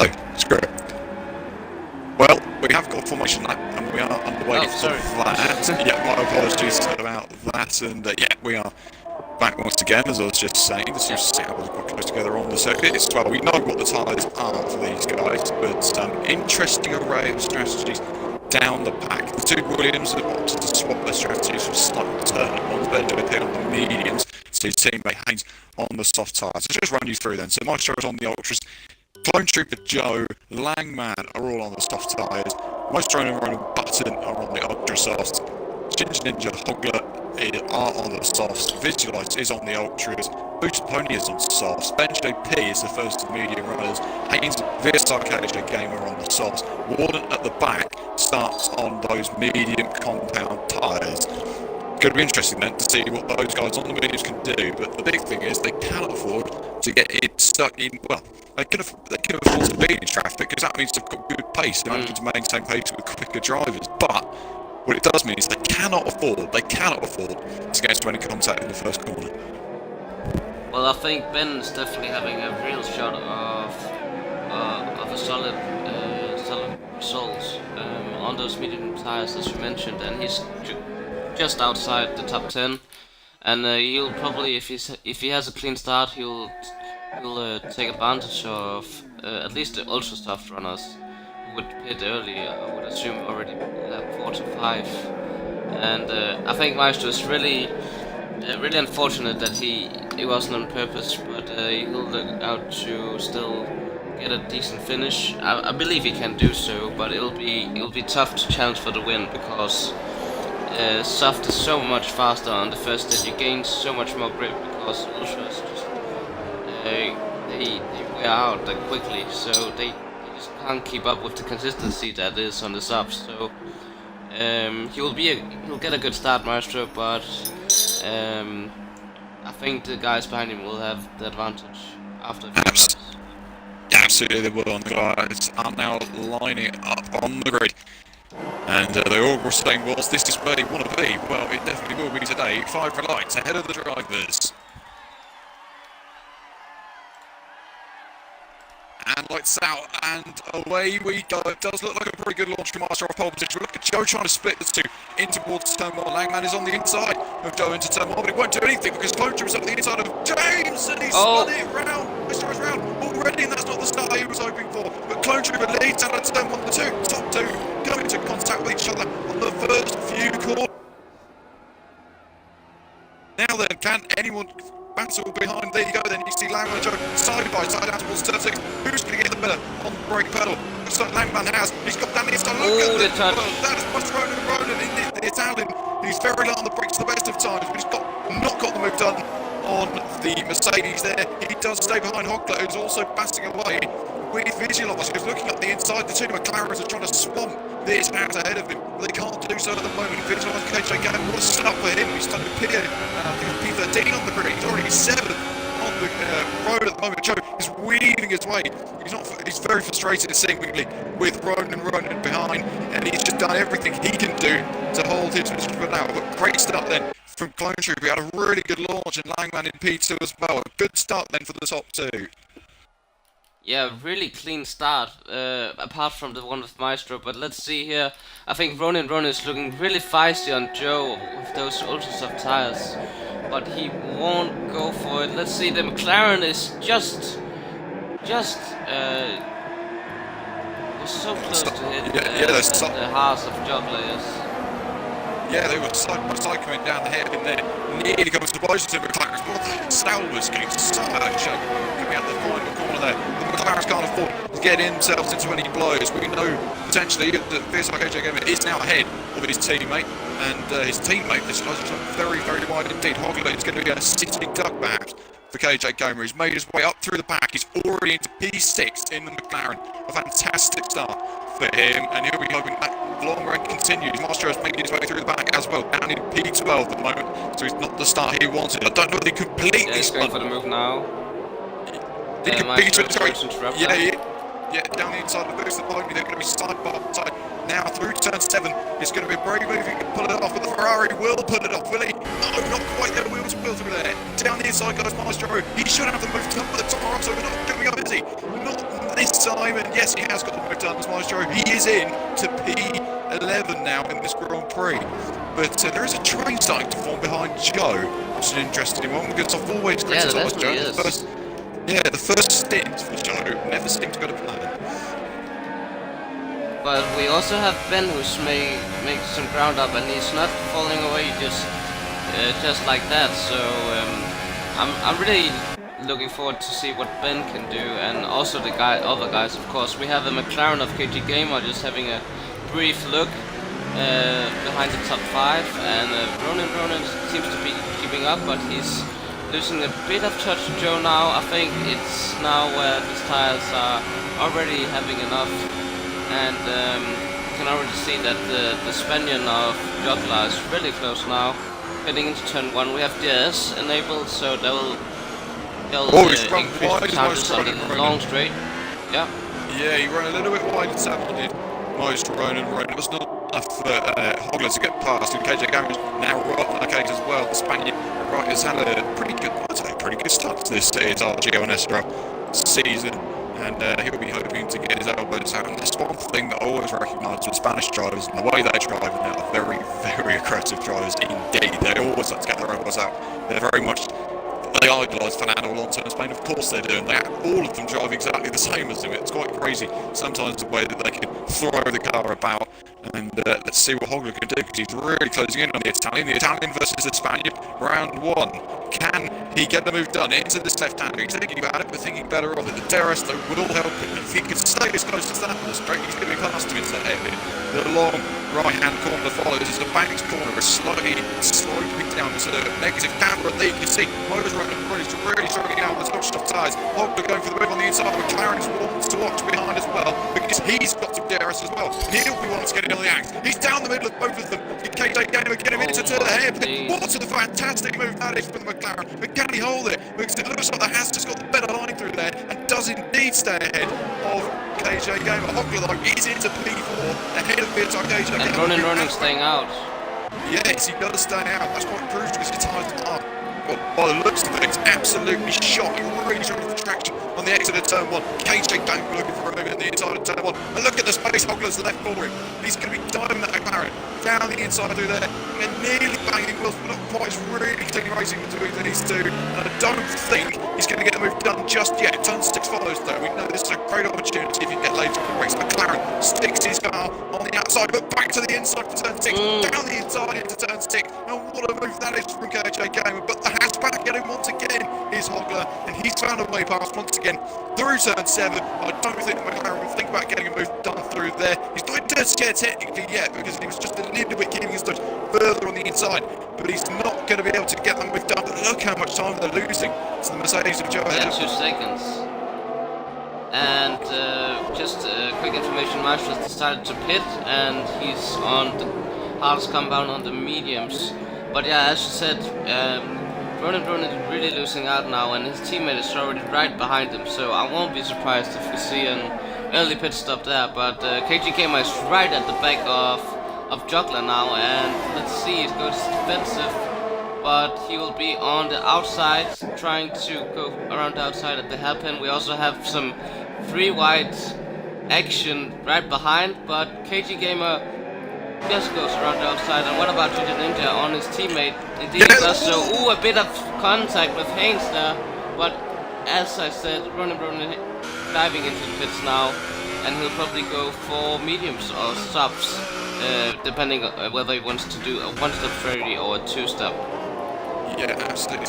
Oh, screw it. Well, we have got a formation lap, and we are underway for that. Yeah, my apologies about that, and yeah, we are back once again, as I was just saying. This is how we're quite close together on the circuit. It's, well, we know what the tyres are for these guys, but interesting array of strategies down the pack. The two Williams have opted to swap their strategies for slightly turning ones. DiabloJB on the mediums, so his teammate Haynes on the soft tyres. I'll just run you through then. So Maestro's on the ultras. Clone Trooper Joe, Langman are all on the soft tyres. Maestro and Ronan Button are on the ultra softs. Ginger Ninja Hogler are on the softs. Visualize is on the ultras. Booted Pony is on softs. BenJP is the first of medium runners. Haynes VSR KJ Gamer on the softs. Warden at the back starts on those medium compound tyres. Going to be interesting then to see what those guys on the mediums can do, but the big thing is they cannot afford to get it stuck in, well, they can afford to be in traffic, because that means they've got good pace, they're managing to maintain pace with quicker drivers, but what it does mean is they cannot afford to get into any contact in the first corner. Well, I think Ben's definitely having a real shot of a solid results on those medium tyres, as you mentioned, and he's just outside the top 10, and he'll probably, if he has a clean start, he'll take advantage of at least the ultra soft runners who would pit early. I would assume already lap 4 to 5, and I think Maestro is really unfortunate that it wasn't on purpose, but he'll look out to still get a decent finish. I believe he can do so, but it'll be tough to challenge for the win, because soft is so much faster on the first stage. You gain so much more grip, because ultras just they wear out that quickly, so they just can't keep up with the consistency that is on the softs. So he'll get a good start, Maestro, but I think the guys behind him will have the advantage after a few laps. Absolutely they will, and the guys are now lining up on the grid. And they all were saying, well, this is where they want to be. Well, it definitely will be today. 5 red lights ahead of the drivers. And lights out, and away we go. It does look like a pretty good launch from Master off pole position. Look at Joe trying to split the two in towards turn 1. Langman is on the inside of Joe into turn 1, but it won't do anything because Clone Trooper is on the inside of James, and he's spun it round. Master is round already, and that's not the start he was hoping for. But Clone Trooper leads out of turn 1 to 2. Top 2 coming into contact with each other on the first few corners. Now then, can anyone battle behind? There you go, then you see Langman and Joe side by side out towards turn 6. Who's going to get the better on the brake pedal? Looks like Langman has. He's got down the inside. Look at that. That is much Ronan in the Italian. He's very light on the brakes the best of times, but he's not got the move done on the Mercedes there. He does stay behind Hogler, who's also passing away with Visualize. He's looking up the inside. The two McLarens are trying to swamp this out ahead of him, but they can't do so at the moment. Visualize KJ Gamer, what a start for him. He's starting to P13 on the grid. He's already 7th on the road at the moment. Joe is weaving his way. He's very frustrated seemingly with Ronan behind, and he's just done everything he can do to hold his position for now. But great start then from Clone Trooper. He had a really good launch, and Langman in P2 as well. A good start then for the top 2. Yeah, really clean start, apart from the one with Maestro, but let's see here. I think Ronan is looking really feisty on Joe with those ultra soft tires, but he won't go for it. Let's see, the McLaren is just was so close to hit the Haas of Jogler. Yeah, they were side by side coming down the head, and then nearly coming to the blows to McLaren. Salvers getting so shape coming out the final corner there. The McLarens can't afford to get themselves into any blows. We know potentially that VSR KJ Gamer is now ahead of his teammate, and his teammate, this guy's very, very wide indeed. Hogler is going to be a sitting duck perhaps for KJ Gamer. He's made his way up through the pack. He's already into P6 in the McLaren. A fantastic start for him, and he'll be hoping that long run continues. Maestro has made his way through the back as well, down in P12 at the moment, so he's not the start he wanted. I don't know if he completely he's going for the move now. Yeah, down the inside of the boost at the moment, they're going to be side by side. Now through turn 7, it's going to be a brave move, he can pull it off, but the Ferrari will pull it off, will he? No, not quite there, wheels over there. Down the inside goes Maestro, he should have the move done, but the top are also not coming up, is he? Not this is Simon. Yes, he has got the move done as Maestro. He is in to P11 now in this Grand Prix. But there is a train starting to form behind Joe, which is an interesting one because I've always criticised Joe. The first stint for Joe never seemed to go to plan. But we also have Ben, who's make some ground up, and he's not falling away just like that. So I'm really looking forward to see what Ben can do, and also the other guys, of course. We have a McLaren of KG Gamer just having a brief look behind the top 5, and Ronan seems to be keeping up, but he's losing a bit of touch to Joe now. I think it's now where his tires are already having enough, and you can already see that the Spaniard of Jogla is really close now. Getting into turn 1, we have DS enabled, so they'll increase the chances on the long straight. Yeah, he ran a little bit wide and did most Ronan. It was not enough for Hogler to get past, and KJ Gamer is now right on the case as well. The Spaniard has had a pretty good start to this RGL and SRL season, and he'll be hoping to get his elbows out. And that's one thing that I always recognise with Spanish drivers, and the way they drive, and they are very, very aggressive drivers indeed. They always like to get their elbows out. They're very much, they idolise Fernando Alonso in Spain. Of course they do, and all of them drive exactly the same as him. It's quite crazy sometimes the way that they can throw the car about. And let's see what Hogler can do, because he's really closing in on the Italian. The Italian versus the Spaniard, round 1. Can he get the move done into this left-hander? He's thinking about it, but thinking better of it. The DRS, though, will help him. If he can stay as close as that on the straight, he's going to be past him into the hairpin. The long right-hand corner follows as the bank's corner is slowly sloping down to the negative camera lead. You can see Motors really struggling out with those soft tyres. Hogler going for the move on the inside. McLaren wants to watch behind as well, because he's got some DRS as well. He'll be wanting to get in on the axe. He's down the middle of both of them. KJ Gamer get him into the hairpin. What a fantastic move that is for the McLaren. But can he hold it? Because it looks like the Haas just got the better line through there and does indeed stay ahead of KJ Gamer. Hogler, though, is into P4 ahead of Vitor KJ Gamer. And Ronan staying out. Yes, he does stay out. That's quite crucial because his tyres are, well, by the looks of things, absolutely shot. He really struggling for traction on the exit of turn 1. KJ Gamer looking for a move in the inside of turn 1. And look at the space Hogler's left for him. He's going to be diving that McLaren down the inside through there, and nearly banging wheels, but not quite. It's really taking racing between these two, and I don't think he's going to get the move done just yet. Turn 6 follows, though. We know this is a great opportunity if you get later in the race. McLaren sticks his car on the outside, but back to the inside for turn 6, down the inside into turn 6, and what a move that is from KJ Gamer. But the hatchback at him once again is Hogler, and he's found a way past once again through turn 7. I don't think McLaren will think about getting a move done through there. He's not in turn scared technically yet, because he was just a little bit keeping his touch further on the inside, but he's not going to be able to get them with done. But look how much time they're losing. It's the Mercedes of Joe ahead. 2 seconds. And just quick information, Maestro has decided to pit, and he's on the hardest compound on the mediums. But yeah, as you said, Ronan is really losing out now, and his teammate is already right behind him, so I won't be surprised if we see an early pit stop there. But KG Gamer is right at the back of Jogler now, and let's see, it goes defensive, but he will be on the outside, trying to go around the outside at the hairpin. We also have some free wide action right behind, but KG Gamer just goes around the outside. And what about Ginger Ninja on his teammate? Indeed he does so. Ooh, a bit of contact with Haynes there, but as I said, Ronan diving into the pits now, and he'll probably go for mediums or stops, depending on whether he wants to do a 1-stop strategy or a 2-stop. Yeah, absolutely.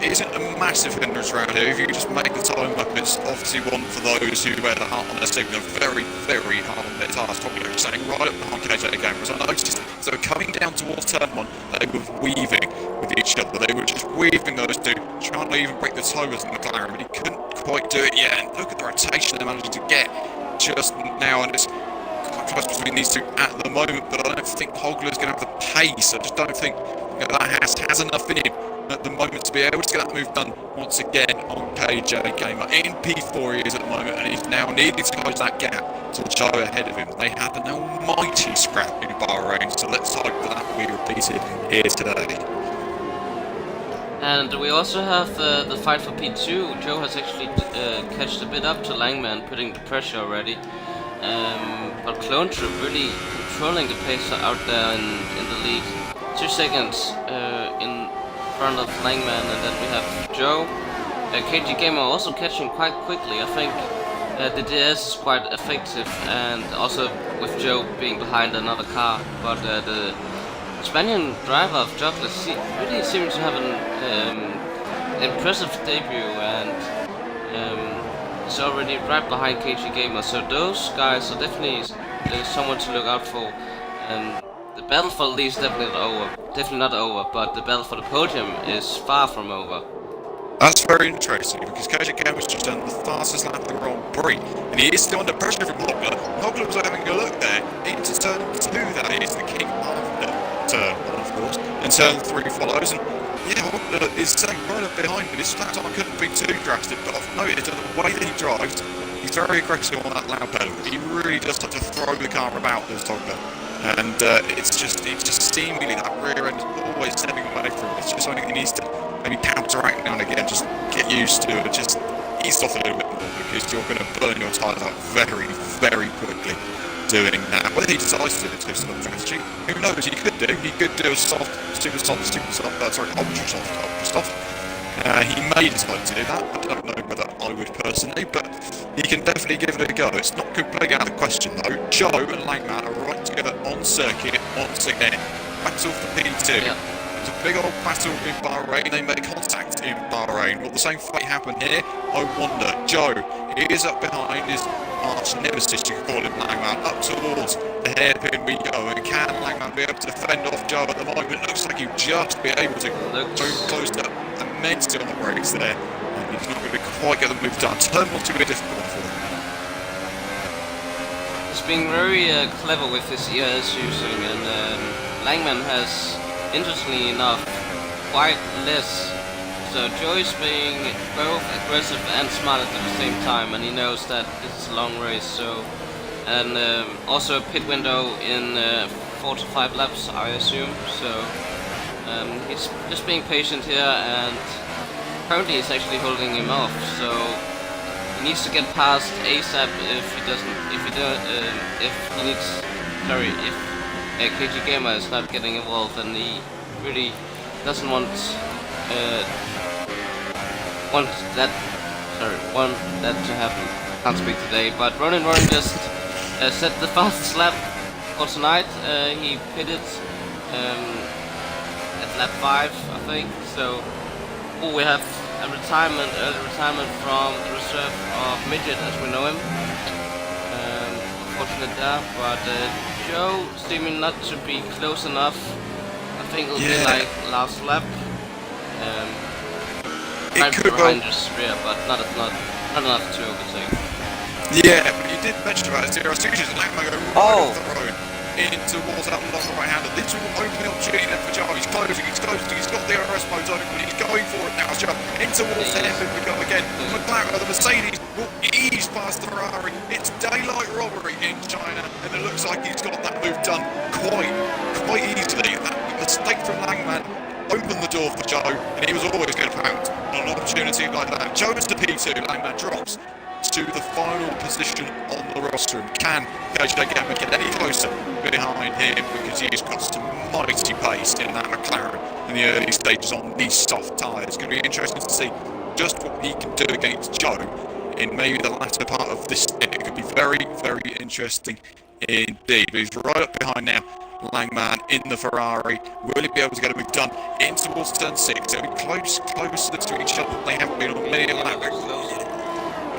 It isn't a massive hindrance around here. If you just make the time up, it's obviously one for those who wear the heart on their signal. Very, very hard on their tires. Probably standing right up behind KJ Gamer. As I noticed, so coming down towards turn 1, they were weaving with each other. They were just weaving those two, trying to even break the tires in the McLaren, but he couldn't quite do it yet. And look at the rotation they're managing to get just now, and it's quite close between these two at the moment. But I don't think Hogler's going to have the pace. I just don't think that has enough in him at the moment to be able to get that move done once again on KJ Gamer. In P4 he is at the moment, and he's now needing to close that gap to Joe ahead of him. They had an almighty scrap in Bahrain, so let's hope that will be repeated here today. And we also have the fight for P2. Joe has actually catched a bit up to Langman, putting the pressure already. But Clone Troop really controlling the pace out there in the lead. 2 seconds in front of Langman, and then we have Joe. KG Gamer also catching quite quickly. I think the DS is quite effective, and also with Joe being behind another car. But the Spaniard driver of Chocolate really seems to have an impressive debut, and is already right behind KG Gamer. So those guys are definitely someone to look out for. The battle for the lead is definitely not over, but the battle for the podium is far from over. That's very interesting, because KG Gamer's just done the fastest lap of the Grand Prix, and he is still under pressure from Hogler. Hogler was having a look there into turn 2, that is the king after turn 1, of course, and turn 3 follows, and yeah, Hogler is staying right up behind, but his lap time couldn't be too drastic, but I've noticed that the way that he drives, he's very aggressive on that loud pedal. He really does like to throw the car about, this Hogler. And it's just seemingly that rear end is always stepping away from him. It's just something he needs to maybe counteract now and again, just get used to it, just ease off a little bit more, because you're going to burn your tyres out very, very quickly doing that. Whether he decides to do it to sort of strategy, who knows? He could do a soft, super soft, ultra soft. He may decide to do that. I don't know whether I would personally, but he can definitely give it a go. It's not completely out of the question though. Joe and Langman are right together on circuit once again. Battle for P2. Yeah. It's a big old battle in Bahrain. They made contact in Bahrain. Will the same fate happen here? I wonder. Joe is up behind his arch nemesis, you could call him, Langman, up towards the hairpin we go. And can Langman be able to defend off Joe at the moment? Looks like he'll just be able to. So close to immensely on the brakes there. And he's not going to quite get the move done. Turn 1's going to be difficult for him. He's being very clever with his ERS using, and Langman has, interestingly enough, quite less. So Joe's being both aggressive and smart at the same time, and he knows that this is a long race. So, and also a pit window in 4 to 5 laps, I assume. So he's just being patient here, and currently he's actually holding him off. So he needs to get past ASAP if KG Gamer is not getting involved, and he really doesn't want that to happen. Can't speak today, but Ronin just set the fastest lap for tonight. He pitted at lap 5, I think. So we have a early retirement from the reserve of Midget as we know him. Unfortunate there, but Joe seeming not to be close enough. I think it'll be like last lap. Right behind his rear, but not enough to overtake. Yeah, but you did mention about it. Zero Stooges and Langman go right off the road in towards that long right-hander. Little opening opportunity there for Joe. He's closing, he's got the RS modes open, he's going for it now. Joe in towards the hairpin we go again. McLaren, the Mercedes will ease past the Ferrari. It's daylight robbery in China, and it looks like he's got that move done quite easily. That mistake from Langman opened the door for Joe, and he was always going to pounce on an opportunity like that. Joe is the P2, Langman drops to the final position on the roster. Can KG Gamer get any closer behind him, because he's got some mighty pace in that McLaren in the early stages on these soft tyres. It's going to be interesting to see just what he can do against Joe in maybe the latter part of this stint. It could be very, very interesting indeed. But he's right up behind now, Langman in the Ferrari. Will he be able to get a move done in towards turn 6? They'll be closer to each other than they haven't been on many laps.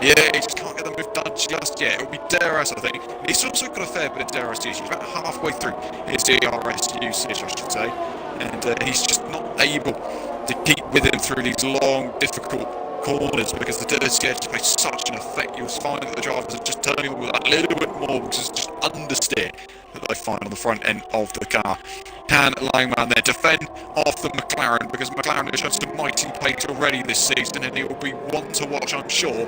Yeah, he just can't get the move done just yet. It'll be DRS, I think. He's also got a fair bit of DRS usage. He's about halfway through his DRS usage, I should say. And he's just not able to keep with him through these long, difficult corners, because the DRS edge plays such an effect. You'll find that the drivers are just turning with a little bit more, because it's just understeer that they find on the front end of the car. Can Langman there defend off the McLaren, because McLaren has shown some mighty pace already this season, and he will be one to watch, I'm sure,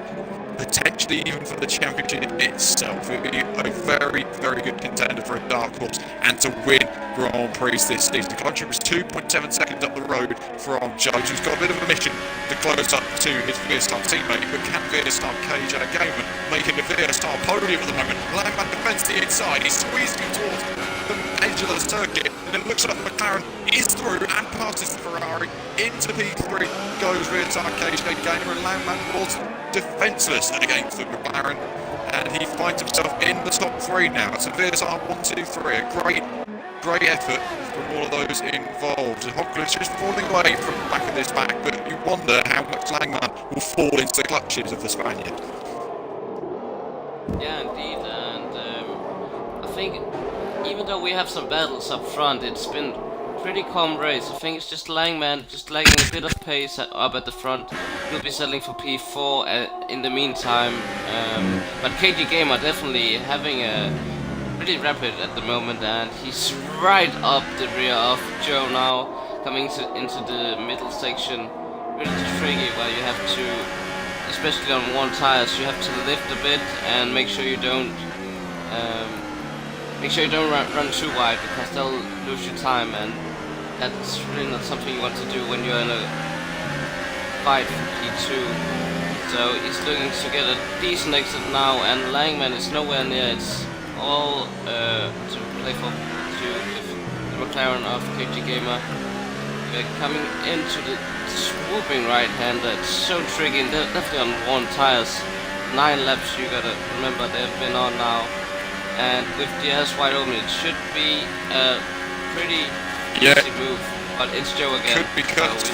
potentially even for the championship itself. It would be a very, very good contender for a dark horse and to win Grand Prix this season. The country was 2.7 seconds up the road from Joe, who's got a bit of a mission to close up to his Veerstar teammate, but can Veerstar KJ Gamer make it a Veerstar podium at the moment? Langman defends the inside, he's squeezing towards the edge of the circuit, and it looks like the McLaren is through and passes the Ferrari into P3 goes Veerstar KJ Gamer, and Langman was defenceless against the McLaren, and he finds himself in the top 3 now. It's a Veerstar 1, 2, 3, a great effort from all of those involved. And Hogler's just falling away from the back of this pack, but you wonder how much Langman will fall into the clutches of the Spaniard. Yeah, indeed, and I think even though we have some battles up front, it's been pretty calm race. I think it's just Langman just lagging a bit of pace up at the front. He'll be settling for P4 in the meantime, but KG Gamer definitely having a pretty rapid at the moment, and he's right up the rear of Joe now, coming into the middle section. Really tricky where you have to, especially on one tires, you have to lift a bit and make sure you don't run too wide, because they'll lose your time, and that's really not something you want to do when you're in a fight for P2. So he's looking to get a decent exit now, and Langman is nowhere near. It's all to play for P2 with the McLaren of KG Gamer. They're coming into the swooping right-hander. It's so tricky, and they're definitely on one tires. 9 laps you gotta remember they've been on now. And with the ass wide open, it should be a pretty easy move, but it's Joe again. Could be cut to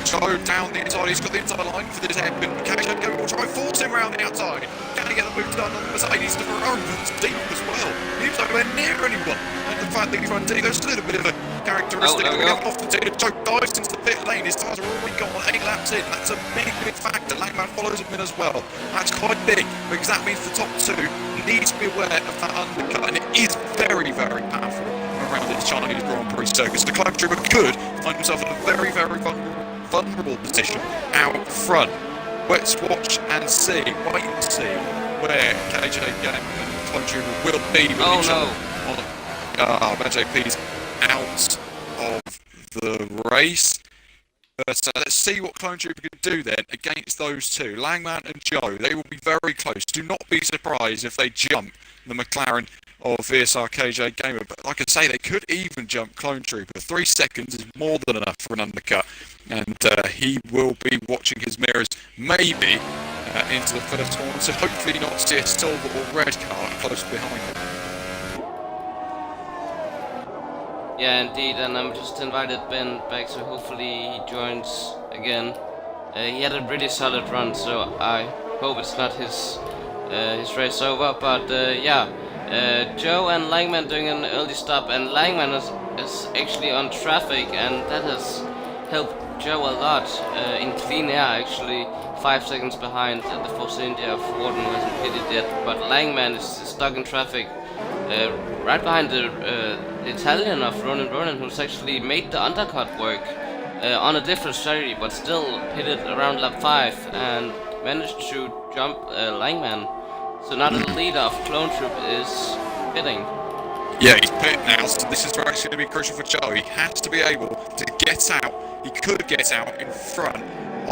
Joe down the inside. He's got the inside line for this hairpin. KJ will try and force him around the outside. Can he get the move done on the Mercedes? The Ferrari was deep as well. He's nowhere near anyone. And the fact that he's run deep, there's a little bit of a characteristic that we have often seen. Joe dives into the pit lane. His tires are already gone 8 laps in. That's a big, big factor. Langman follows him in as well. That's quite big, because that means the top 2 need to be aware of that undercut, and it is very, very powerful around this Chinese Grand Prix circuit. The Climb Trooper could find himself in a very, very vulnerable position out front. Let's watch and see, wait and see where KJ Gamer and Climb Trooper will be with each other. JP's out of the race. So let's see what Clone Trooper can do then against those 2. Langman and Joe, they will be very close. Do not be surprised if they jump the McLaren of Veerstar KJ Gamer. But like I say, they could even jump Clone Trooper. 3 seconds is more than enough for an undercut. And he will be watching his mirrors, maybe, into the first one. So hopefully not see a silver or red car close behind him. Yeah, indeed, and I'm just invited Ben back, so hopefully he joins again. He had a really solid run, so I hope it's not his race over. But Joe and Langman doing an early stop, and Langman is actually on traffic, and that has helped Joe a lot in clean air. Actually, 5 seconds behind the Force India of Warden, who hasn't pitted yet. But Langman is stuck in traffic. Right behind the Italian of Ronan, who's actually made the undercut work on a different strategy, but still pitted around lap 5 and managed to jump Langman. So now the leader of Clone Troop is pitting. Yeah, he's pit now, so this is actually going to be crucial for Joe. He has to be able to get out. He could get out in front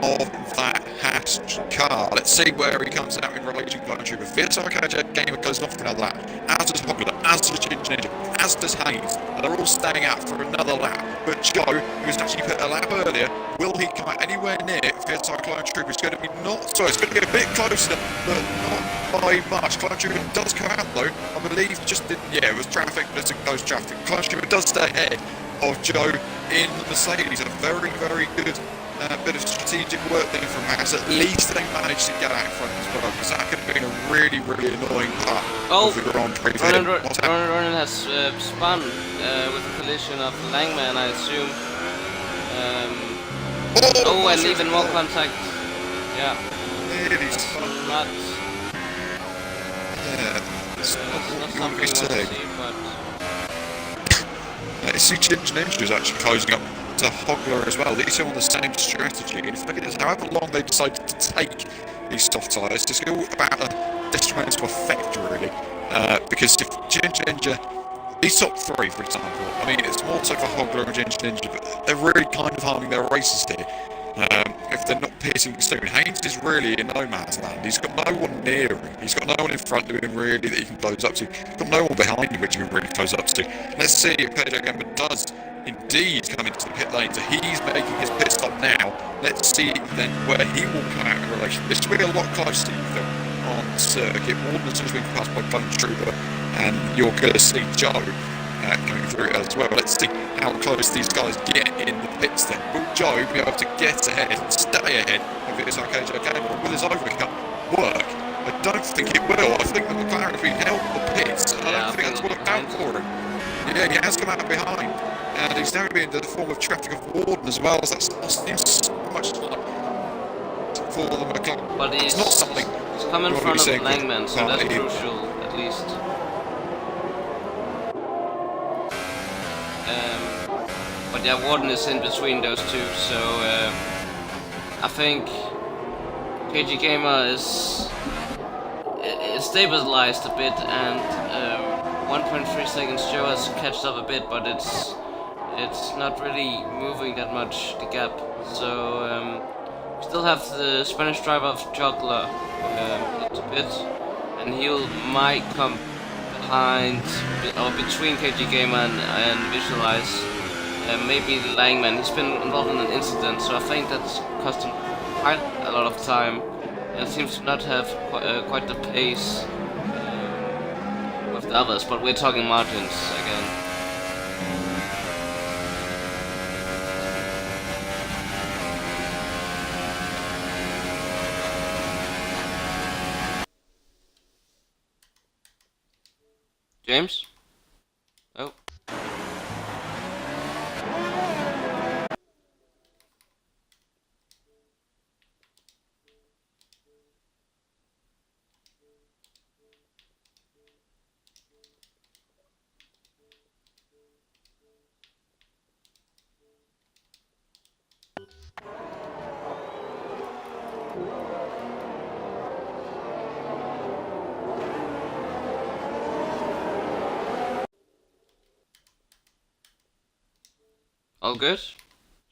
of that Haas car. Let's see where he comes out in relation to Clone Trooper. Veerstar KJ Gamer goes off for another lap, as does Hogler, as does Ginger Ninja, as does Hayes. And they're all staying out for another lap. But Joe, who's actually put a lap earlier, will he come out anywhere near Veerstar Clone Trooper? It's going to be not so. It's going to get a bit closer, but not by much. Clone Trooper does come out though. I believe just in, it was traffic, just close traffic. Clone Trooper does stay ahead of Joe in the Mercedes. A very, very good bit of strategic work there from Haas. At least they managed to get out in front as well, because that could have been a really, really annoying part of the Grand Prix. Ronan has spun with a collision of Langman, I assume. And even more contact. Yeah. Nearly spun. It's not something you want to see, but... I see Ginger Ninja is actually closing up to Hogler as well. These two on the same strategy. And if look at this, however long they decided to take these soft tyres. It's all about a detrimental effect, really. Because if Ginger, these top three, for example, I mean, it's more so for Hogler and Ginger, but they're really kind of harming their races here. If they're not piercing soon. Haynes is really in no man's land. He's got no one near him. He's got no one in front of him really that he can close up to. He's got no one behind him which he can really close up to. Let's see if KJ Gamba does indeed come into the pit lane. So he's making his pit stop now. Let's see then where he will come out in relation. This will be a lot closer on the circuit. Warden's just been passed by Clone Trooper, and you're going to see Joe coming through as well. Let's see how close these guys get in the pits then. Will Joe be able to get ahead and stay ahead of his KJ Gamba? Will his overcut work? I don't think it will. I think the McLaren, if he held the pits, I don't think that's worked out for him. Yeah, he has come out behind, and he's now going to be in the form of traffic of Warden as well, so that seems so much time for the McLaren. But it's not something he's coming in front of Langman, so that's crucial, at least. But yeah, Warden is in between those two, so I think KG Gamer is stabilized a bit, and 1.3 seconds Joe has catched up a bit, but it's not really moving that much, the gap. So we still have the Spanish driver of Juggler at the pit, and he might come behind or between KG Gamer and Visualize. Maybe Langman. He's been involved in an incident, so I think that's cost him quite a lot of time, and seems to not have quite the pace with the others. But we're talking margins again. James? Oh. All good?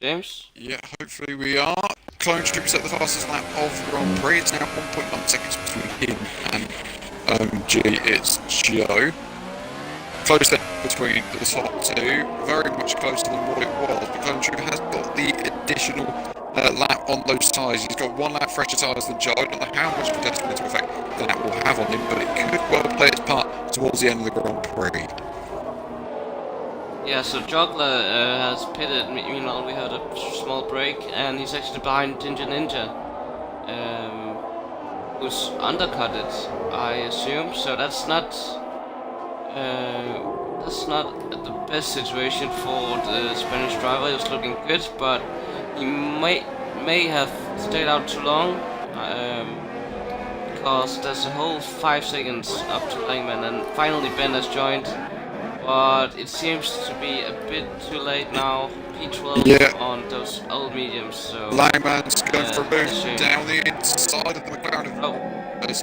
James? Yeah, hopefully we are. Clone Trooper set the fastest lap of the Grand Prix. It's now 1.1 seconds between him and it's Joe. Close then between the top two, very much closer than what it was. But Clone Trooper has got the additional lap on those tyres. He's got 1 lap fresher tyres than Joe. I don't know how much of a detrimental effect that will have on him, but it could well play its part towards the end of the Grand Prix. Yeah, so Juggler has pitted. Meanwhile, we heard a small break, and he's actually behind Ninja, who's undercutted, I assume. So that's not the best situation for the Spanish driver. He was looking good, but he may have stayed out too long, because there's a whole 5 seconds up to Langman, and finally Ben has joined. But it seems to be a bit too late now. P12 on those old mediums, so... Langman's going for a move down the inside of the McLaren. It's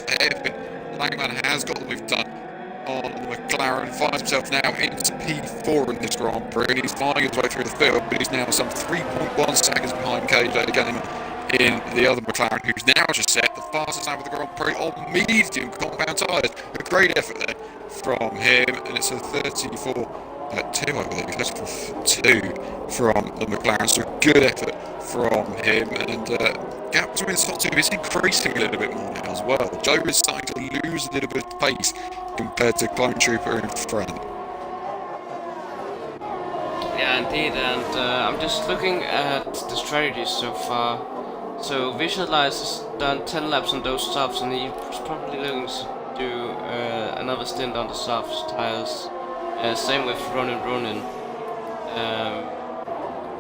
hairpin. Langman has got the move done on the McLaren. Finds himself now into P4 in this Grand Prix. And he's flying his way through the field, but he's now some 3.1 seconds behind KJ Gamer in the other McLaren, who's now just set the fastest lap of the Grand Prix on medium compound tyres. A great effort there from him, and it's a 34.2, I believe. 34.2 from the McLaren, so good effort from him, and gap between the top two is increasing a little bit more now as well. Joe is starting to lose a little bit of pace compared to Clone Trooper in front. Yeah, indeed, and I'm just looking at the strategies so far. So Visualize has done 10 laps on those softs, and he's probably looking to do another stint on the soft tires. Same with Ronin.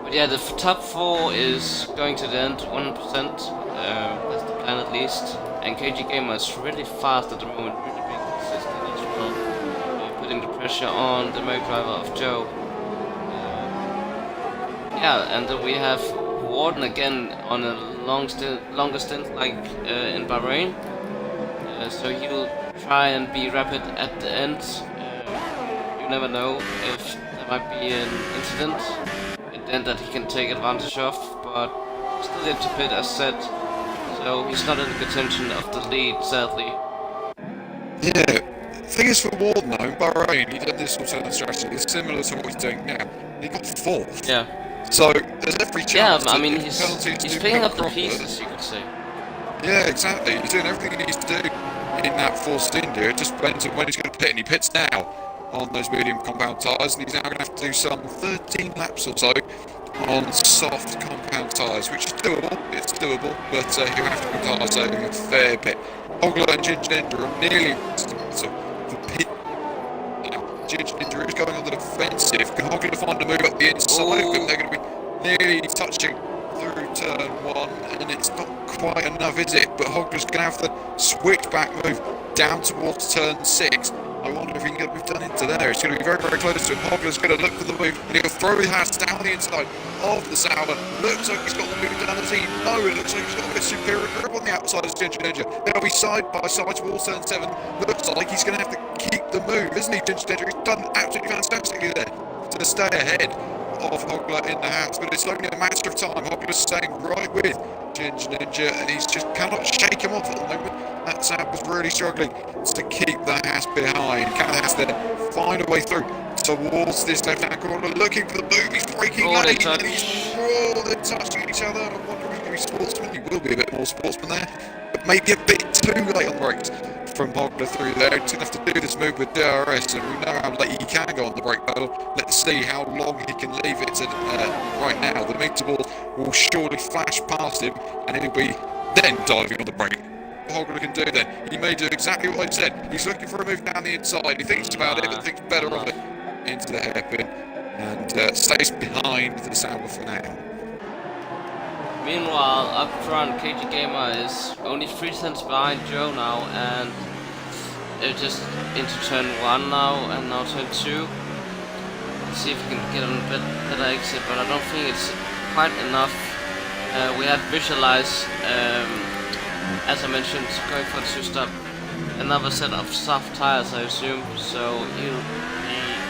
But yeah, the top 4 is going to the end 100%. That's the plan at least. And KG Gamer is really fast at the moment, really being consistent as well, putting the pressure on the motor driver of Joe. Yeah, and then we have Warden again on a longer stint like in Bahrain. So he'll try and be rapid at the end. You never know if there might be an incident at the end that he can take advantage of, but still yet to pit as said, so he's not in contention of the lead, sadly. Yeah, thing is for Warden though, in Bahrain, he did this alternate strategy. It's similar to what he's doing now. He got 4th. Yeah. So there's every chance. Yeah, I that mean, if he's penalties do picking come up the across pieces, you could say. Yeah, exactly. He's doing everything he needs to do in that 4th stint here. It just depends on when he's going to pit, and he pits now on those medium compound tyres, and he's now going to have to do some 13 laps or so on soft compound tyres, which is doable. It's doable, but he'll have to be tyre saving a fair bit. Hogler and Ginger Ninja are nearly for pit. Ginger Ninja is going on the defensive. Can Hogler find a move up the inside? But they're going to be nearly touching through turn 1, and it's not quite enough, is it? But Hogler's going to have to switch back move down towards turn 6. I wonder if he can get a move done into there. It's going to be very, very close to him. Hogler's going to look for the move, and he'll throw his hands down the inside of the Sauber. Looks like he's got the move down the team. No, it looks like he's got a bit superior grip on the outside as Ginger Ninja. They'll be side by side towards turn 7. Looks like he's going to have to keep the move, isn't he, Ginger Ninja? He's done absolutely fantastically there to stay ahead of Hogler in the house, but it's only a matter of time. Hogler's staying right with Ginger Ninja, and he's just cannot shake him off at the moment. That Sauber's really struggling to keep the Haas behind. Can the Haas then find a way through towards this left-hand corner, looking for the move? He's breaking lane, and they're touching each other. I'm wondering if he'll be sportsman. He will be a bit more sportsman there, but maybe a bit too late on the brakes from Hogler through there. He's going to have to do this move with DRS, and we know how late he can go on the brake pedal. Let's see how long he can leave it to, right now. The meter ball will surely flash past him, and he'll be then diving on the brake. What Hogler can do then, he may do exactly what I said. He's looking for a move down the inside. He thinks about it, but thinks better of it into the hairpin, and stays behind the Sauber for now. Meanwhile, up front, KG Gamer is only 3 cents behind Joe now, and they're just into turn 1 now, and now turn 2. Let's see if we can get on a bit better exit, but I don't think it's quite enough. We have visualized, as I mentioned, going for 2-stop, another set of soft tires, I assume, so he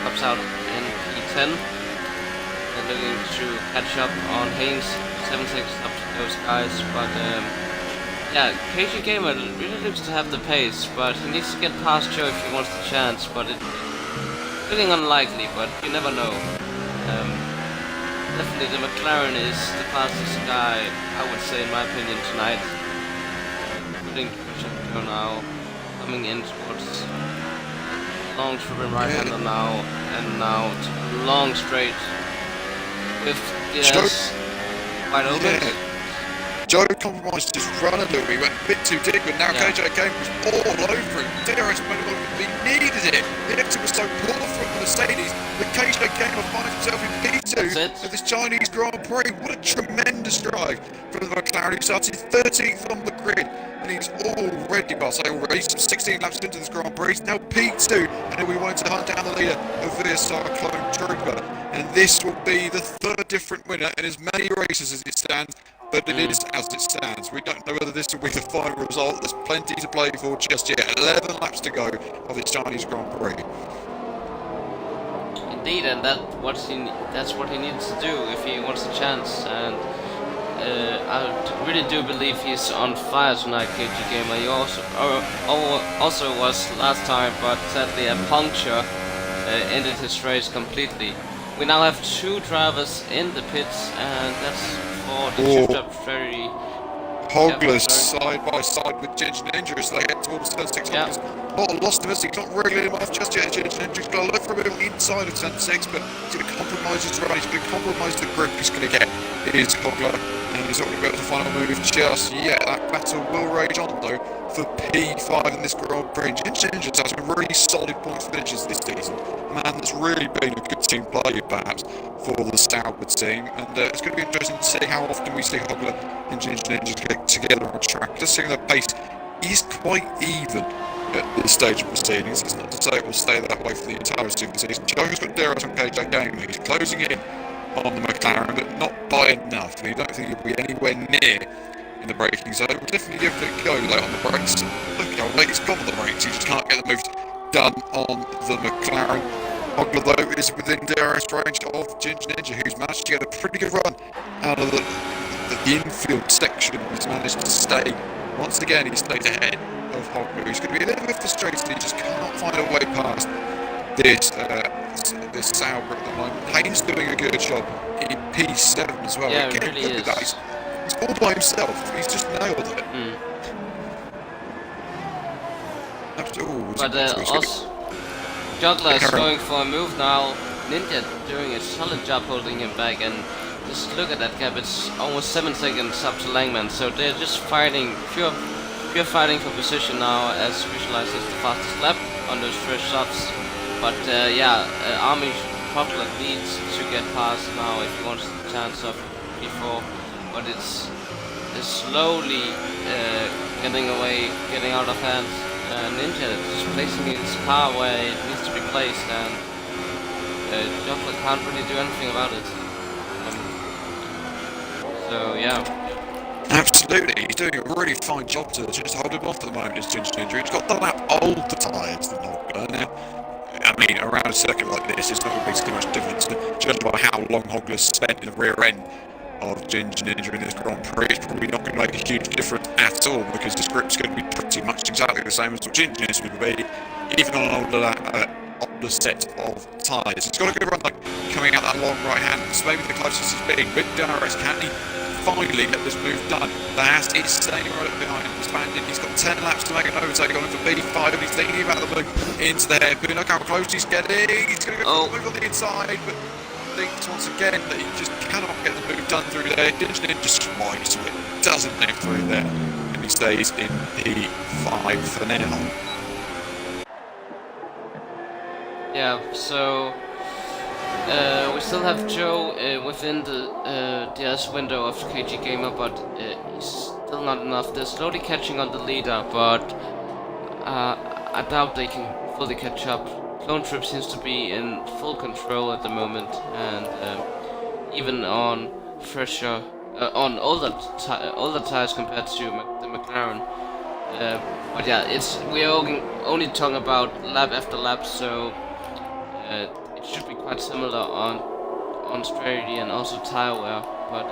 pops out in P10. They're looking to catch up on Haynes. 7 seconds up to those guys, but yeah, KG Gamer really looks to have the pace, but he needs to get past Joe if he wants the chance, but it's looking unlikely, but you never know. Definitely the McLaren is the fastest guy, I would say, in my opinion, tonight. Putting Joe now, coming in towards long triple right-hander now, and now to long straight with DS. Quite open. Yeah. Joe compromised his run a little bit, he went a bit too deep, but now KJ Gamer was all over him. DRS made it look, he needed it. The exit was so poor from the Mercedes that KJ Gamer finds himself in P2 of this Chinese Grand Prix. What a tremendous drive from the McLaren, who started 13th on the grid, and he's already, well, say already, some 16 laps into this Grand Prix. He's now P2, and he'll be wanting to hunt down the leader of VSR Clone Trooper. And this will be the 3rd different winner in as many races as it stands, but it is as it stands. We don't know whether this will be the final result. There's plenty to play for just yet. 11 laps to go of this Chinese Grand Prix. Indeed, and that's what he needs to do if he wants a chance. And I really do believe he's on fire tonight, KG Gamer. He also was last time, but sadly a puncture ended his race completely. We now have 2 drivers in the pits, and that's for the two-stop strategy. Hogler's side by side with Ginger Ninja as they head towards turn 6. Hogler's not lost him, he's not wriggling him off just yet. Ginger Ninja's got to look for a move inside of turn 6, but he's going to compromise his run, he's going to compromise the grip he's going to get. It is Hogler, and he's not going to be able to find a move just yet. That battle will rage on though for P5 in this Grand Prix. Ginger Ninja's had some really solid points finishes this season. Man, that's really been a good team player perhaps for the Sauber team, and it's going to be interesting to see how often we see Hogler and Ginger Ninja get together on track. Just seeing the pace is quite even at this stage of proceedings. It's not to say it will stay that way for the entirety of the season. Joe's got DRS on KJ Gamer. He's closing in on the McLaren, but not by enough. I don't think he'll be anywhere near in the braking zone. We'll definitely give it a go late on the brakes. Look how late it's gone on the brakes. He just can't get the moves done on the McLaren. Hogler, though, is within DRS range of Ginger Ninja, who's managed to get a pretty good run out of the infield section. He's managed to stay. Once again, he stays ahead of Hogler. He's going to be a little bit frustrated. He just can't find a way past this Sauber at the moment. Haynes doing a good job in P7 as well. Yeah, Again, it really look at is. that. He's all by himself. He's just nailed it. But also, Juggler is going for a move now. Ninja doing a solid job holding him back, and just look at that gap. It's almost 7 seconds up to Langman. So they're just fighting, pure fighting for position now, as visualized as the fastest lap on those first shots. But Army Hogler needs to get past now if he wants the chance of P4. But it's slowly getting out of hand. Ninja just placing his car where it needs to be placed, and Juggler can't really do anything about it. So yeah. Absolutely, he's doing a really fine job to just hold him off at the moment, is Ginger Ninja. He's got the lap older tyres than Hogler now. I mean, around a circuit like this, it's not going to make too much difference, judged by how long Hogler's spent in the rear end of Ginger Ninja in this Grand Prix. It's probably not going to make a huge difference at all, because the script's going to be pretty much exactly the same as what Ginger Ninja would be, even on an older set of tyres. He's got a good run, like, coming out that long right hand. It's maybe the closest he's been with DRS. Can he finally get this move done? The Haas is staying right behind him, expanding. He's got 10 laps to make an overtake on him for B5, and he's thinking about the move into the hairpin. Look how close he's getting. He's going to go for the move on the inside, but thinks once again that he just cannot get the move done through there. Ginger Ninja swipes to it, doesn't live through there, and he stays in P5 for now. Yeah, so we still have Joe within the DS window of KG Gamer, but he's still not enough. They're slowly catching on the leader, but I doubt they can fully catch up. Clone Trip seems to be in full control at the moment, and even on fresher, on older tires compared to the McLaren. But yeah, we're only talking about lap after lap, so it should be quite similar on strategy and also tire wear. But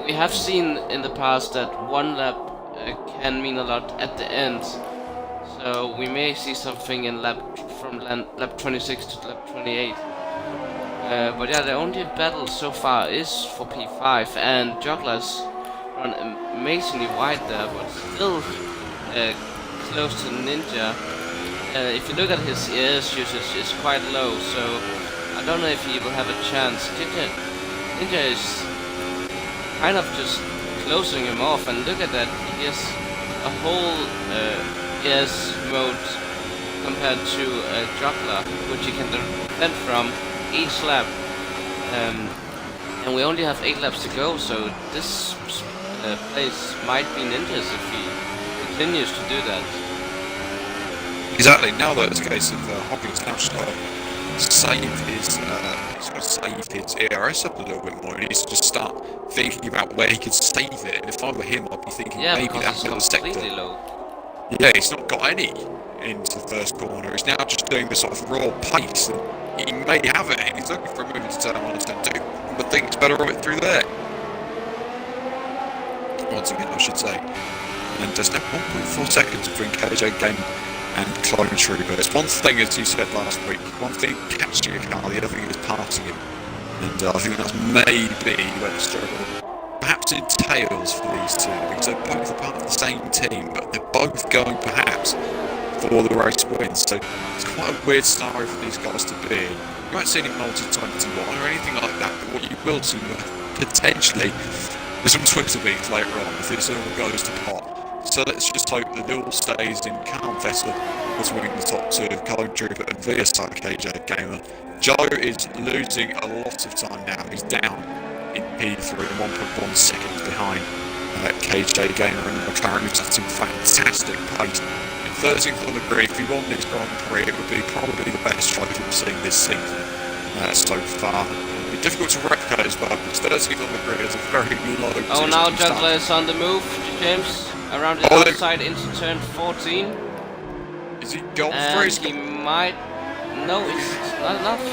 we have seen in the past that one lap can mean a lot at the end. So we may see something in from lap 26 to lap 28. But yeah, the only battle so far is for P5, and Juggler's run amazingly wide there, but still close to Ninja. If you look at his ES usage, it's quite low, so I don't know if he will have a chance. Ninja is kind of just closing him off, and look at that, he has a whole ES mode compared to Juggler, which you can defend from each lap. And we only have 8 laps to go, so this place might be Ninja's if he continues to do that. Exactly. Now that it's a case of Hogler's now just got to save his ERS up a little bit more. He needs to just start thinking about where he could save it. And if I were him, I'd be thinking maybe that middle sector. Low. Yeah, he's not got any into the first corner. He's now just doing the sort of raw pace, and he may have it. He's looking for a move into turn 1 and turn 2, but thinks better of it through there. Once again, I should say. And there's now 1.4 seconds between KJ Game and Clone Trooper. It's one thing, as you said last week, one thing catching a car, the other thing is passing him. And I think that's maybe where the struggle perhaps entails for these two, because they're both a part of the same team, but they're both going perhaps for the race win. So it's quite a weird scenario for these guys to be in. You won't see any multi-21 or anything like that, but what you will see potentially is some Twitter beats later on if this all goes to pot. So let's just hope that it all stays in calm vessel between the top two of Clone Trooper and VSI KJ Gamer. Joe is losing a lot of time now. He's down in P3, 1.1 seconds behind KJ Gamer and McLaren, who's at some fantastic pace. In 13th on the grid, if he won this Grand Prix, it would be probably the best trophy we've seen this season so far. It'd be difficult to replicate as well, because 13th on the grid is a very low position. Oh, now to start. Juggler is on the move, James. Around the outside into turn 14. Is he gone And for he might... No, it's not enough.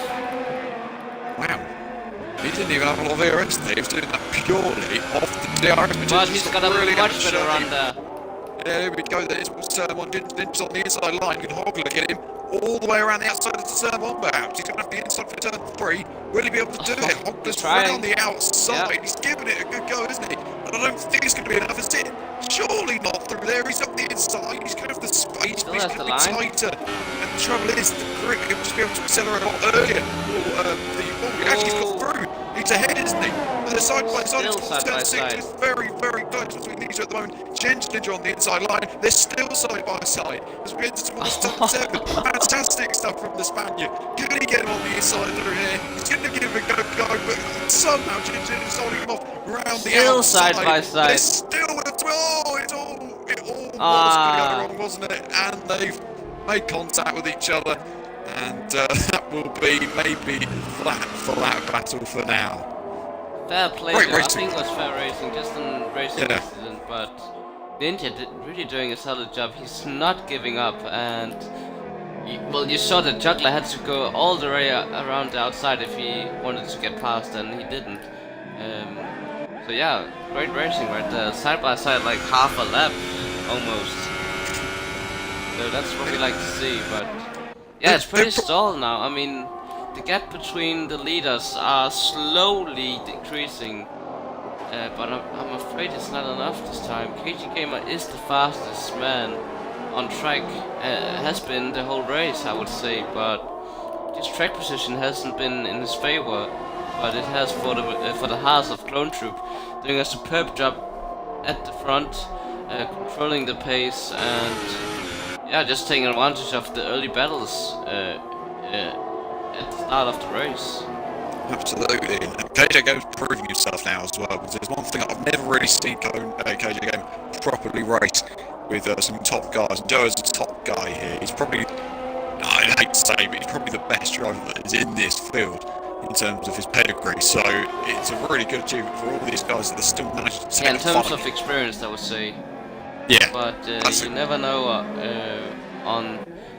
Wow. He didn't even have a lot of ERS there. He was doing that purely off the DRS. But he's got a really much better run there. Yeah, here we go. There's turn 1. Ninja's on the inside line. Can Hogler get him all the way around the outside of the turn 1 perhaps? He's going to have the inside for turn 3. Will he be able to do it? Hogler's right on the outside. Yep. He's giving it a good go, isn't he? And I don't think it's going to be enough, is it? Surely not through there. He's up the inside. He's going to have the space. But he's going to be tighter. And the trouble is, the grip, he'll just be able to accelerate a lot earlier. Actually, he's got through. He's ahead, isn't he? But the side by side, turn 6 is very, very close between these two at the moment. Ninja on the inside line. They're still side by side as we enter towards turn 7. Fantastic stuff from the Spaniard. Can he get him on the inside through here? He's going to give him a go, but somehow Ninja is holding him off round the Still outside. side by side. They're still with it all was going to go wrong, wasn't it? And they've made contact with each other. And that will be maybe flat for that battle for now. Fair play, Great I racing. think it was fair racing, just a racing accident, but Ninja really doing a solid job. He's not giving up, and you saw that Juggler had to go all the way around the outside if he wanted to get past, and he didn't. So yeah, great racing right there, side by side, like half a lap almost. So that's what we like to see, but yeah, it's pretty stalled now. I mean, the gap between the leaders are slowly decreasing, but I'm afraid it's not enough this time. KG Gamer is the fastest man on track, has been the whole race, I would say, but his track position hasn't been in his favor, but it has for the Haas of Clone Troop, doing a superb job at the front, controlling the pace, and yeah, just taking advantage of the early battles at the start of the race. Absolutely. And KJ Game's proving himself now as well, because there's one thing I've never really seen KJ Game properly race with some top guys. And Joe is a top guy here. He's probably, I hate to say, but he's probably the best driver that is in this field in terms of his pedigree. So it's a really good achievement for all these guys that are still managing to take in terms of experience, I would say. Yeah. But you never know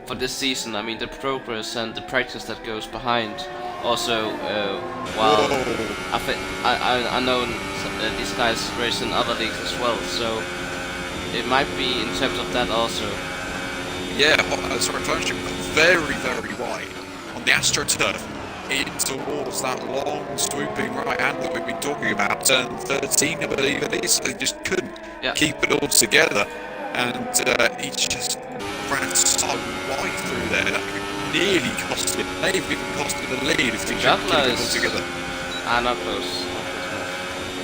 for this season. I mean, the progress and the practice that goes behind. Also, I know these guys race in other leagues as well, so it might be in terms of that also. Yeah, sorry, Clone very, very wide on the AstroTurf in towards that long swooping right hand that we've been talking about. Turn 13, I believe it is. They just couldn't keep it all together, and he just ran so wide through there that nearly cost him. Maybe even cost him the lead if they couldn't keep it all together. Not close.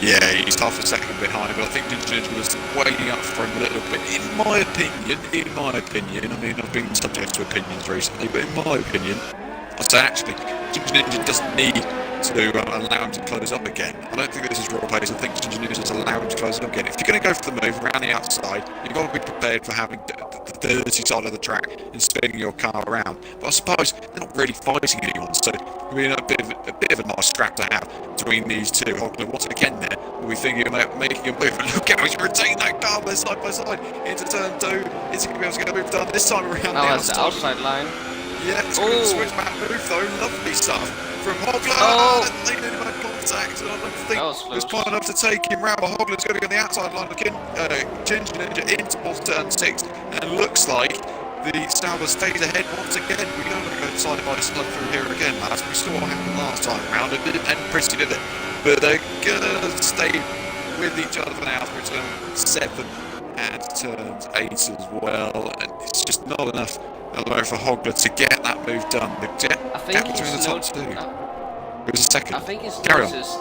Yeah, he's half a second behind, but I think Ninja was waiting up for him a little bit. In my opinion, I mean, I've been subject to opinions recently, but in my opinion, I'd say actually, Ninja doesn't need to allow him to close up again. I don't think this is raw pace. I think Ninja just allow him to close up again. If you're going to go for the move around the outside, you've got to be prepared for having the dirty side of the track and spinning your car around. But I suppose they're not really fighting anyone, so I mean, a bit of a nice scrap to have between these two. Hogler once again there will be thinking about making a move, and look how he's retained that car there side by side into turn 2. Is he going to be able to get a move done this time around the outside line? Yeah, it's going to switch back move though. Lovely stuff from Hogler. They didn't have contact, and I don't think it was quite enough to take him round. But Hogler's going to go on the outside line, looking Ginger Ninja into turn 6, and looks like the Sauber stays ahead once again. We don't want to go side by side through here again, lads. We saw what happened last time round. It didn't end pretty, did it? But they're gonna stay with each other for now through turn 7 and turn 8 as well. And it's just not enough for Hogler to get that move done. The gap between the top two. It was a second. I think he's noticed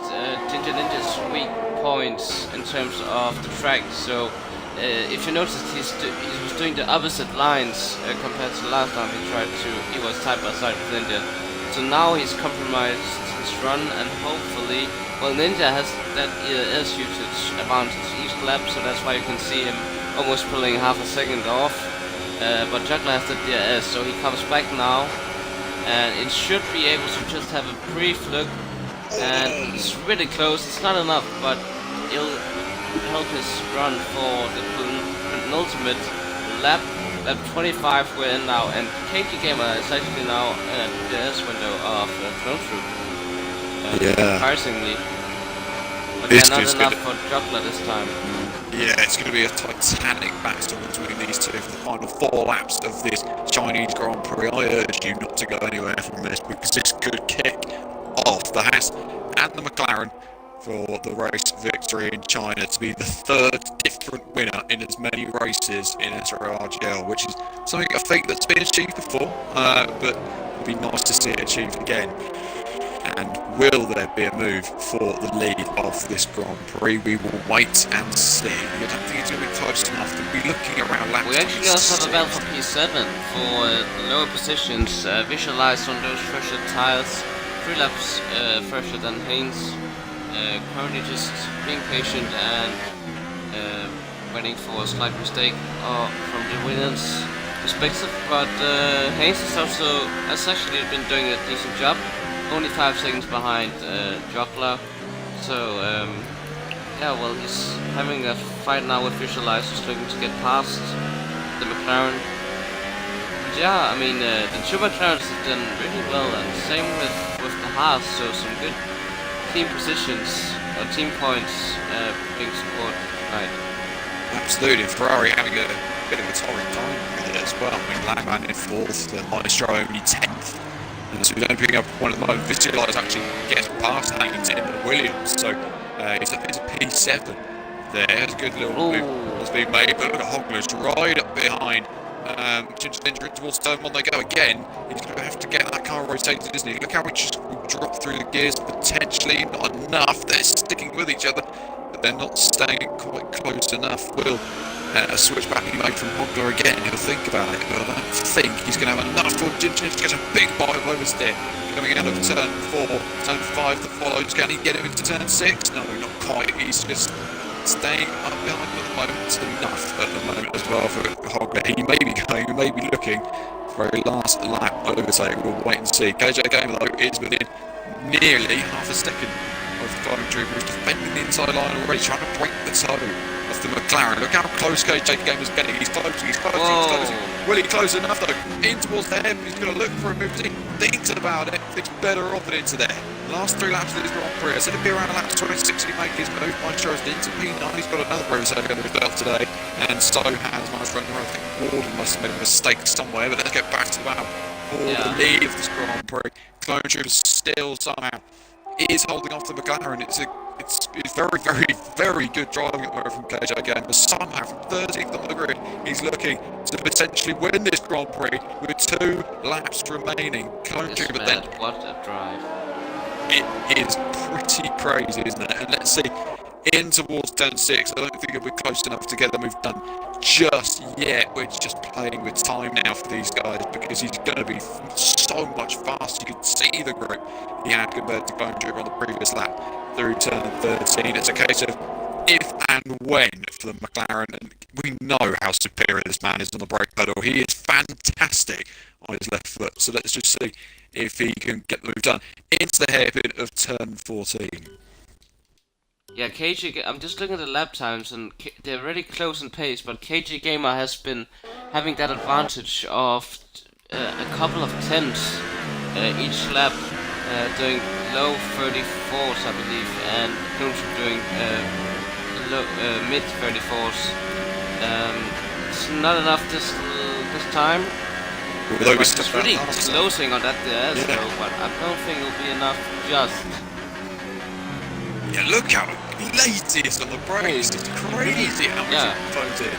Ginger Ninja's weak points in terms of the track. So if you noticed, he was doing the opposite lines compared to last time he was side by side with Ninja. So now he's compromised his run, and hopefully, well, Ninja has that ERS usage advantage each lap, so that's why you can see him almost pulling half a second off. But Juggler has the DRS, so he comes back now, and it should be able to just have a brief look and it's really close. It's not enough, but it'll help his run for the penultimate lap. Lap 25 we're in now, and KG Gamer is actually now at the S window of Clone Troop. Surprisingly. But yeah, not enough for Juggler this time. Yeah, it's going to be a titanic battle between these two for the final 4 laps of this Chinese Grand Prix. I urge you not to go anywhere from this, because this could kick off the Haas and the McLaren for the race victory in China, to be the 3rd different winner in as many races in SRL RGL, which is something, I think, that's been achieved before, but it would be nice to see it achieved again. And will there be a move for the lead of this Grand Prix? We will wait and see. I don't think it's going to be close enough to be looking around lap 26. We actually also have a battle for P7 for the lower positions, visualized on those fresher tires, 3 laps fresher than Haynes. Currently just being patient and waiting for a slight mistake from the winners' perspective, but Haynes has actually been doing a decent job, only 5 seconds behind Juggler, so yeah, well, he's having a fight now with Visualizers, looking to get past the McLaren. But yeah, I mean, the 2 McLarens have done really well, and same with the Haas, so some good team positions, or team points being supported tonight. Absolutely, Ferrari having a bit of a torrid time with it as well. I mean, Langman in 4th, Maestro only 10th. And so we don't pick up one at the moment. Visualize actually gets past Haynes in the Williams, so it's a P7 there. It's a good little move that's been made, but look at Hogler's right up behind. Ginger towards turn 1 they go again. He's going to have to get that car rotated, isn't he? Look how we just drop through the gears, potentially not enough. They're sticking with each other, but they're not staying quite close enough. Will a switch back he made from Hogler again? He'll think about it, but I don't think he's going to have enough for Ginger to get a big bite of oversteer. Coming out of turn 4, turn 5 that follows. Can he get him into turn 6? No, not quite. He's just staying up behind at the moment. It's enough at the moment as well for Hogler. He may be going, he may be looking for a last lap overtake. We'll wait and see. KJ Gamer though is within nearly half a second of the Clone Troop, who's defending the inside line already, trying to break the toe of the McLaren. Look how close KJ Gamer's getting. He's closing, he's closing. Will he close enough though? In towards the head, he's going to look for a move. He thinks about it, thinks better of it into there. Last 3 laps of this Grand Prix. I said it'd be around lap 26 to make his move. Maestro's into P9. He's got another road under his belt today, and so has Maestro. I think Warden must have made a mistake somewhere, but let's get back to the battle for the lead of this Grand Prix. Clone Troop still somehow is holding off the McLaren. It's very, very, very good driving at the moment from KJ Gamer, but somehow from 13th on the grid, he's looking to potentially win this Grand Prix with 2 laps remaining. Clone Troop, but then what a drive! It is pretty crazy, isn't it? And let's see, in towards turn 6, I don't think it'll be close enough to get the move done just yet. We're just playing with time now for these guys, because he's going to be so much faster. You can see the grip he had compared to Clone Troop on the previous lap through turn 13. It's a case of if and when for the McLaren, and we know how superior this man is on the brake pedal. He is fantastic on his left foot, so let's just see if he can get the move done into the hairpin of turn 14. Yeah, I'm just looking at the lap times, and they're really close in pace, but KG Gamer has been having that advantage of a couple of tenths each lap, doing low 34s, I believe, and Clone Troop doing mid 34s. It's not enough this time. Although it's really closing on that though, but I don't think it'll be enough just. Yeah, look how late it is on the brakes. It's crazy how much it flows in.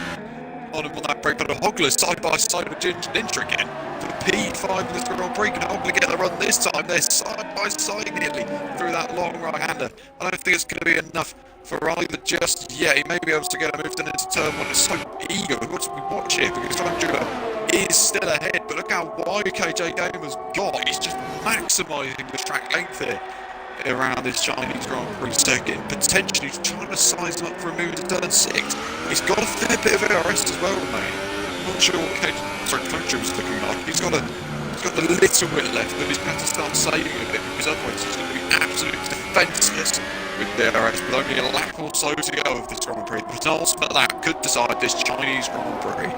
On that brake pedal, Hogler side by side with Ninja again. For the P5 in this Grand Prix, can Hogler get the run this time? They're side by side nearly through that long right-hander. I don't think it's going to be enough for either just yet. He may be able to get a move done into turn 1. It's so eager. We've got to watch it, because Clone is still ahead, but look how wide KJ Gamer's got. He's just maximising the track length here around this Chinese Grand Prix circuit, potentially trying to size him up for a move to turn 6. He's got a fair bit of ARS as well, mate. I'm not sure what Clone Troop is looking like. He's got got the little bit left, but he's got to start saving a bit, because otherwise he's going to be absolutely defenceless with DRS, with only a lap or so to go of this Grand Prix. The penultimate lap could decide this Chinese Grand Prix.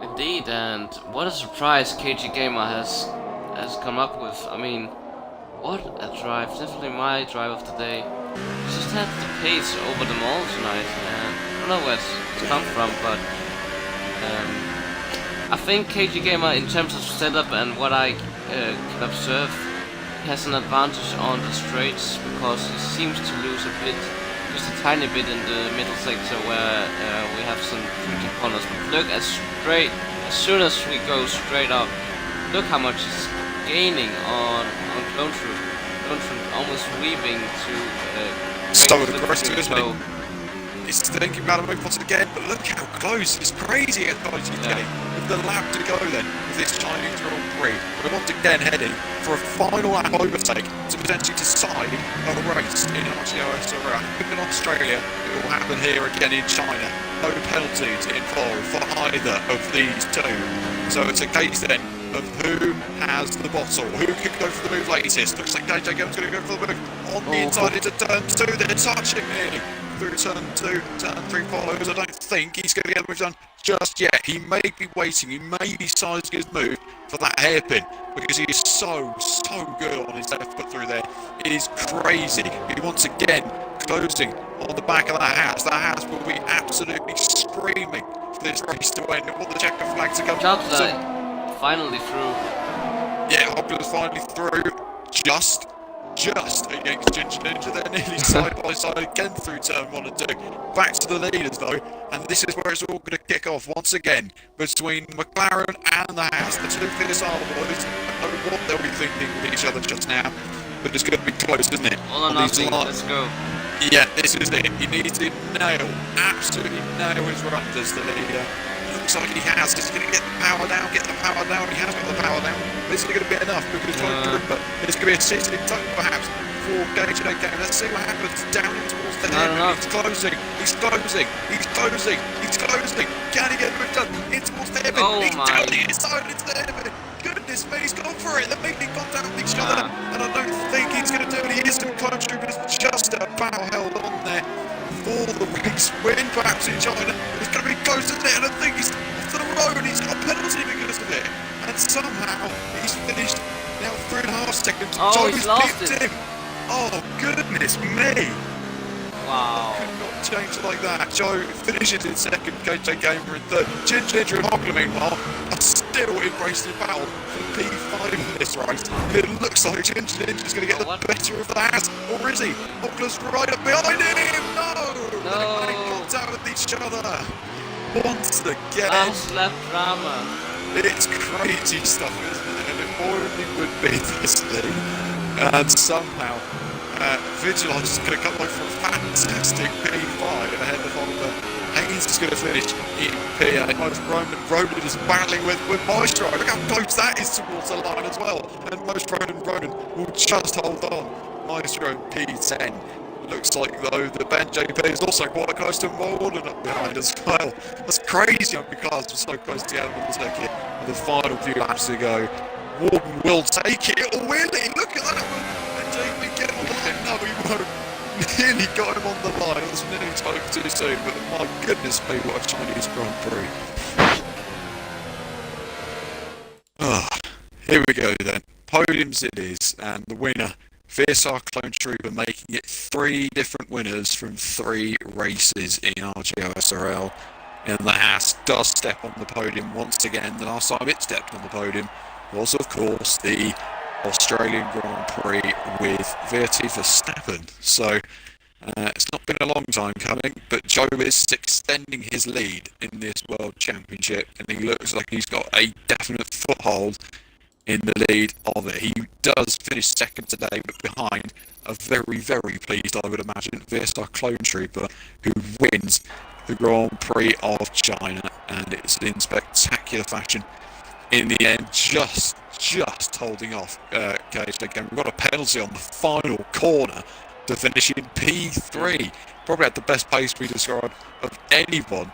Indeed, and what a surprise KG Gamer has come up with. I mean, what a drive! Definitely my drive of the day. Just had the pace over them all tonight, and I don't know where it's come from, but I think KG Gamer, in terms of setup and what I can observe, has an advantage on the straights because he seems to lose a bit, just a tiny bit in the middle sector where we have some tricky corners. But look, as soon as we go straight up, look how much he's gaining on Clone Troop. Clone Troop almost weaving to so aggressive, isn't it? He's thinking about a move once again, but look how close. It's crazy how close he's getting. With the lap to go then, with this Chinese Grand Prix, we're once again heading for a final lap overtake to potentially decide a race in RGL SRL. In Australia, it will happen here again in China. No penalties involved for either of these two. So it's a case then of who has the bottle, who can go for the move latest. Looks like JJ Game's going to go for the move on the inside into turn 2. They're touching me through turn 2, turn 3 follows. I don't think he's going to get the move done just yet. He may be waiting, he may be sizing his move for that hairpin because he is so good on his left foot through there. It is crazy. He once again closing on the back of that house. That house will be absolutely screaming for this race to end. All the checker flags to come. Finally through. Yeah, Opula's finally through. Just against Ginger Ninja. They're nearly side by side again through turn 1 and 2. Back to the leaders though, and this is where it's all going to kick off once again between McLaren and the house. The two fierce boys. I don't know what they'll be thinking with each other just now, but it's going to be close, isn't it? All or nothing, let's go. Yeah, this is it. He needs to absolutely nail his run as the leader. Looks like he has. He's going to get the power down. He has got the power down. This is going to be enough because it's going to be a sitting tuck perhaps for Gage and Game. Let's see what happens. Down towards the head. He's closing. Can he get it done? In towards the head. He's down the inside. It's the head. Goodness me, he's gone for it. They're making contact with each other. And I don't think he's going to do it. He is going to climb through, but it's just about held on there for the race win, perhaps in China. It's going to be close, isn't it? And I think he's off the road. He's got a penalty because of it. And somehow he's finished now 3.5 seconds. Oh, he's lost it. Him. Oh, goodness me. Wow. Could not change like that. Joe finishes in second, KJ Gamer in third. Ginger and Hockler, meanwhile, are still embracing the battle for P5 in this race. It looks like Ginger Ninja's going to get the better of that. Or is he? Hockler's right up behind him. No! They're making contact with each other. Once again. Slap drama. It's crazy stuff, isn't it? And it only would be this thing. And somehow, Vigilance is going to come away from a fantastic P5 ahead of Oliver. Haynes is going to finish in P8. Most Ronan is battling with Maestro. Look how close that is towards the line as well. And most Ronan will just hold on. Maestro P10. Looks like though the Ben JP is also quite close to Warden up behind as well. That's crazy how cars were so close together on the circuit. And the final few laps to go. Warden will take it. Oh, really? Look at that. JP get on the line. No, he won't. Nearly got him on the line. It was nearly spoke too soon, but my goodness me, what a Chinese Grand Prix. Here we go then. Podiums it is, and the winner, VSR Clone Trooper, making it 3 different winners from 3 races in RGL SRL. And the Haas does step on the podium once again. The last time it stepped on the podium was, of course, the Australian Grand Prix with Verti Verstappen. So it's not been a long time coming, but Joe is extending his lead in this World Championship, and he looks like he's got a definite foothold in the lead of it. He does finish second today, but behind a very pleased, I would imagine, VSR Clone Trooper, who wins the Grand Prix of China, and it's in spectacular fashion in the end, just holding off Cage again. We've got a penalty on the final corner to finish in P3. Probably had the best pace we described of anyone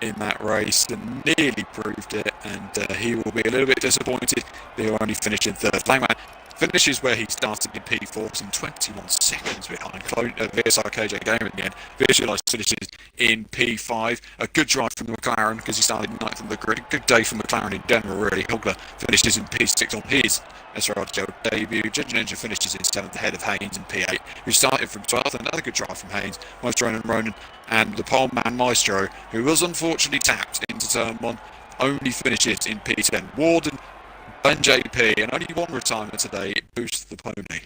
in that race and nearly proved it, and he will be a little bit disappointed. He'll only finish in third. Flangman finishes where he started in P4, in 21 seconds behind VSR KJ Game in the end. Visualise finishes in P5. A good drive from McLaren because he started 9th on the grid. Good day for McLaren in general, really. Hogler finishes in P6 on his SRL debut. Judge Ninja finishes in 7th ahead of Haynes in P8, who started from 12th. Another good drive from Haynes, Maestro and Ronan, and the pole man Maestro, who was unfortunately tapped into turn 1, only finishes in P10. Warden, Ben JP, and only one retirement today. It boosts the pony.